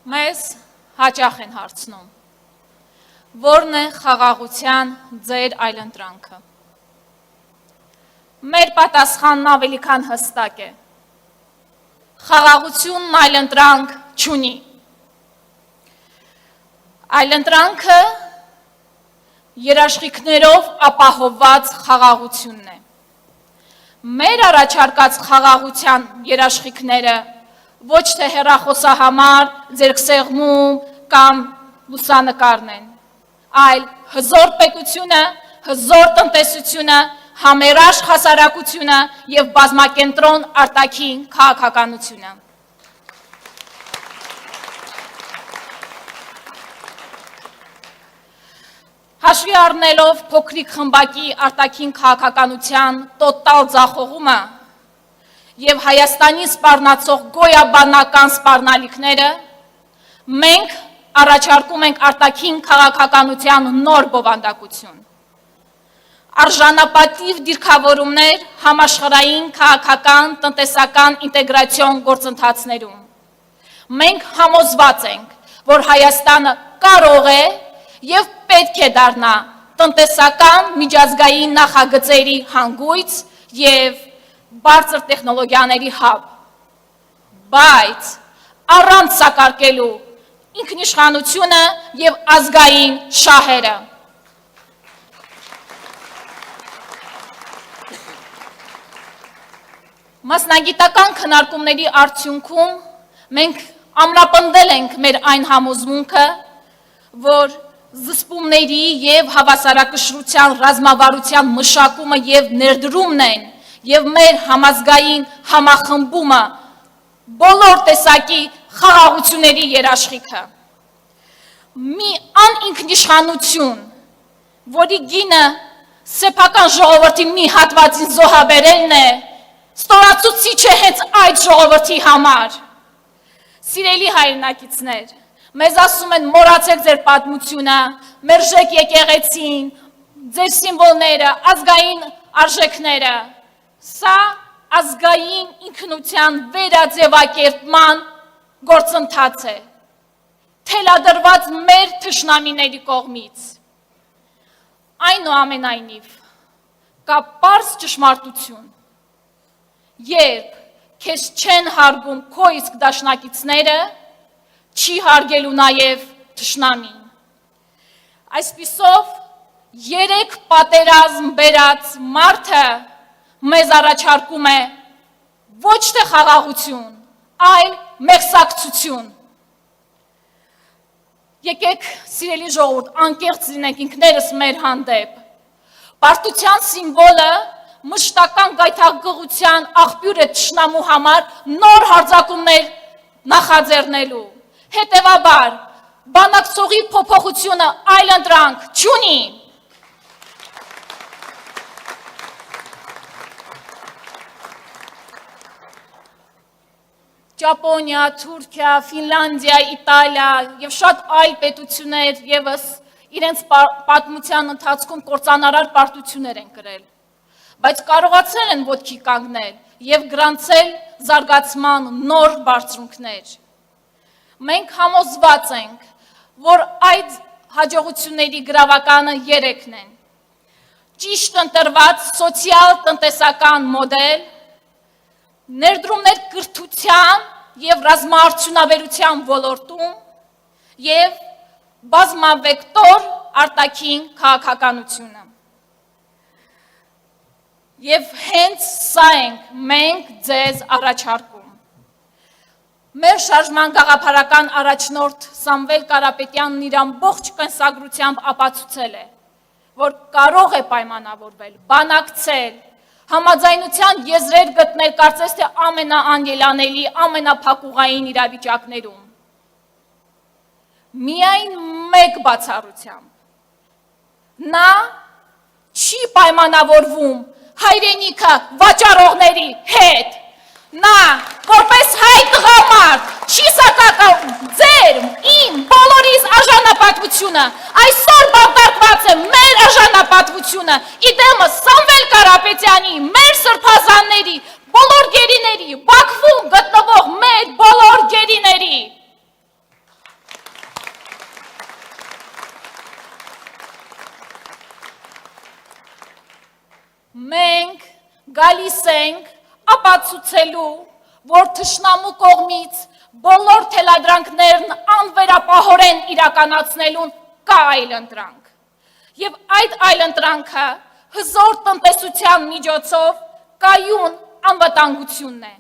Մեզ հաճախ են հարցնում, որն է խաղաղության ձեր այլընտրանքը։ Մեր պատասխանն ավելի քան հստակ է։ Խաղաղությունն այլընտրանք չունի։ Այլընտրանքը երաշխիքներով ապահովված խաղաղությունն է։ Մեր առաջարկած խաղաղության երաշխիքները ոչ թե հեռախոսահամար, ձեռքսեղմում կամ լուսանկարն են, այլ հզոր պետությունը, հզոր տնտեսությունը, համերաշխ հասարակությունը և բազմակենտրոն արտաքին քաղաքականությունը։ Հաշվի առնելով փոքրիկ խմբակի արտաքին քաղաքականության տոտալ ձախողումը և Հայաստանի սպառնացող գոյաբանական սպառնալիքները, մենք առաջարկում ենք արտաքին քաղաքականության նոր բովանդակություն։ Արժանապատիվ դիրքավորումներ համաշխարհային քաղաքական տնտեսական ինտեգրացիոն գործընթացներում։ Մենք համոզված ենք, որ Հայաստանը կարող է և պետք է դառնա տնտեսական միջազգային նախագծերի հանգույց և բարձր տեխնոլոգիաների հաբ, բայց առանց սակարկելու ինքնիշխանությունը և ազգային շահերը։ Մասնագիտական քննարկումների արդյունքում մենք ամրապնդել ենք մեր այն համոզմունքը, որ զսպումների և հավասարակշռության ռազմավարության մշակումը և ներդրումն են և մեր համազգային համախմբումը բոլոր տեսակի խաղաղությունների երաշխիքը։ Մի անինքնիշխանություն, որի գինը սեփական ժողովրդի մի հատվածին զոհաբերելն է, ստորացուցիչ է հենց այդ ժողովրդի համար։ Սիրելի հայրենակիցներ, մեզ ասում են մոռացեք ձեր պատմությունը, մերժեք եկեղեցին, ձեր սիմվոլները, ազգային արժեքները։ Սա ազգային ինքնության վերաձևակերպման գործընթաց է, թելադրված մեր թշնամիների կողմից։ Այնուամենայնիվ, կա պարզ ճշմարտություն, երբ քեզ չեն հարգում քո իսկ դաշնակիցները, չի հարգելու նաև թշնամին։ Այսպիսով, 3 պատերազմ բերած մարդը մեզ առաջարկում է ոչ թե խաղաղություն, այլ մեղսակցություն։ Եկեք, սիրելի ժողովուրդ, անկեղծ լինենք ինքներս մեր հանդեպ։ Պարտության սիմվոլը մշտական գայթակղության աղբյուր է թշնամու համար նոր հարձակումներ նախաձեռնելու։ Հետևաբար, բանակցողի փոփոխությունը այլընտրանք չունի։ Ճապոնիա, Թուրքիա, Ֆինլանդիա, Իտալիա և շատ այլ պետություններ ևս իրենց պատմության ընթացքում կործանարար պարտություններ են կրել, բայց կարողացել են ոտքի կանգնել և գրանցել զարգացման նոր բարձունքներ։ Մենք համոզված ենք, որ այդ հաջողությունների գրավականը 3-ն են. ճիշտ ընտրված սոցիալ-տնտեսական մոդել, ներդրումներ կրթության և ռազմաարդյունաբերության ոլորտում և բազմավեկտոր արտաքին քաղաքականությունը։ Եվ հենց սա ենք մենք ձեզ առաջարկում։ Մեր շարժման գաղափարական առաջնորդ Սամվել Կարապետյանն իր ամբողջ կենսագրությամբ ապացուցել է, որ կարող է պայմանավորվել, բանակցել, համաձայնության եզրեր գտնել կարծես թե ամենաանելանելի, ամենափակուղային իրավիճակներում։ Միայն մեկ բացառությամբ։ Նա չի պայմանավորվում հայրենիքը վաճառողների հետ։ Նա, որպես հայ տղամարդ, չի սակարկում ձեր, իմ, բոլորիս արժանապատվությունը, այսօր բանտարկված է մեր արժանապատվությունը, իդեմս Սամվել Կարապետյանի, մեր սրբազանների, բոլոր գերիների, Բաքվում գտնվող մեր բոլոր գերիների։ գալիս ենք ապացուցելու, որ թշնամու կողմից բոլոր թելադրանքներն անվերապահորեն իրականացնելուն կա այլընտրանք։ Եվ այդ այլընտրանքը հզոր տնտեսության միջոցով կայուն անվտանգությունն է։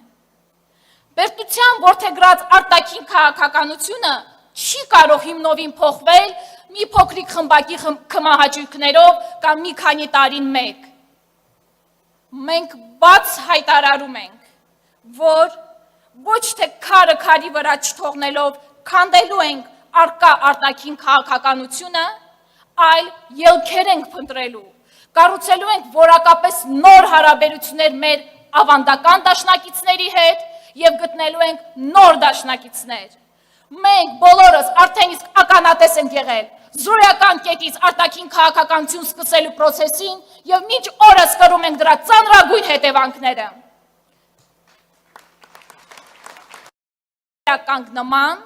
Բերդության որդեգրած արտաքին քաղաքականությունը չի կարող հիմնովին փոխվել մի փոքրիկ խմբակի կմահաճույքներով կամ մի քանի տարին մեկ։ Մենք բաց հայտարարում ենք, որ ոչ թե քարը քարի վրա չթողնելով քանդելու ենք արկա արտաքին քաղաքականությունը, այլ ելքեր ենք փնտրելու, կառուցելու ենք որակապես նոր հարաբերություններ մեր ավանդական դաշնակիցների հետ եւ գտնելու ենք նոր դաշնակիցներ։ Մենք բոլորս արդեն իսկ ականատես ենք եղել զորական կետից արտաքին քաղաքականություն սկսելու process-ին եւ մինչ օրս կրում ենք դրա ծանրագույն հետևանքները։ Կանգնման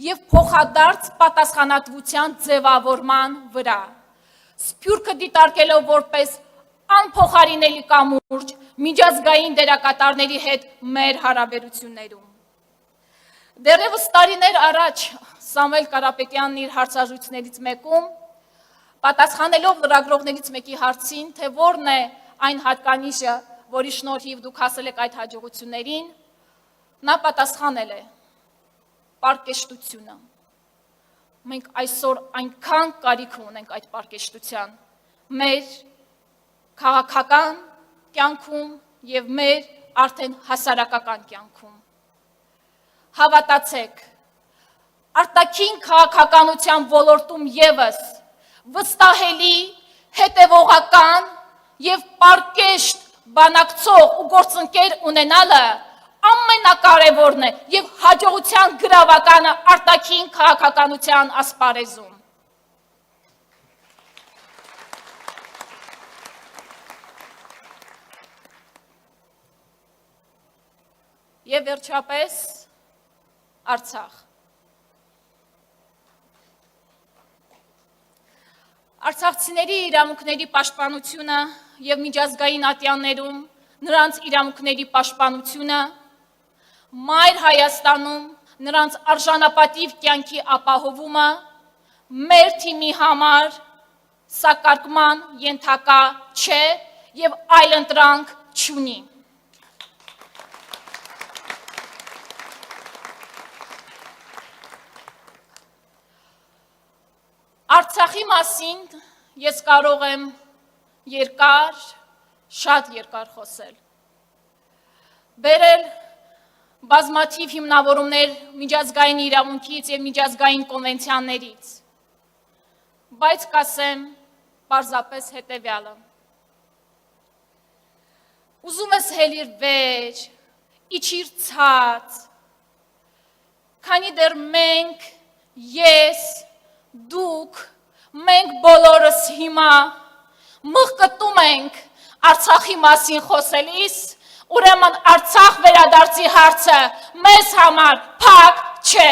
եւ փոխադարձ պատասխանատվության ձևավորման վրա, սփյուռքը դիտարկելով որպես անփոխարինելի կամուրջ միջազգային դերակատարների հետ մեր հարաբերություններում։ Դեռևս տարիներ առաջ Սամվել Կարապետյանն իր հարցազրույցներից մեկում, պատասխանելով լրագրողներից մեկի հարցին, թե որն է այն հատկանիշը, որի շնորհիվ դուք հասել եք այդ հաջողություններին, նա պատասխանել է. պարկեշտությունը։ Մենք այսօր այնքան կարիք ունենք այդ պարկեշտության մեր քաղաքական կյանքում եւ մեր արդեն հասարակական կյանքում։ Հավատացեք, արտաքին քաղաքականության ոլորտում եւս վստահելի, հետևողական եւ պարկեշտ բանակցող ու գործընկեր ունենալը ամենակարևորն է եւ հաջողության գրավականը արտաքին քաղաքականության ասպարեզում։ Եվ վերջապես Արցախ։ Արցախցիների իրավունքների պաշտպանությունը եւ միջազգային ատյաններում նրանց իրավունքների պաշտպանությունը Մայր Հայաստանում նրանց արժանապատիվ կյանքի ապահովումը մեր թիմի համար սակարկման ենթակա չէ եւ այլընտրանք չունի։ Արցախի մասին ես կարող եմ շատ երկար խոսել։ Բերել բազմաթիվ հիմնավորումներ միջազգային իրավունքից եւ միջազգային կոնվենցիաներից, բայց կասեմ պարզապես հետեւյալը։ Ուզում ես հելիր վեր, իջիր ցած, քանի դեռ մենք, ես, դուք, մենք բոլորս հիմա մղկտում ենք Արցախի մասին խոսելիս, ուրեմն Արցախ վերադարձի հարցը մեզ համար փակ չէ։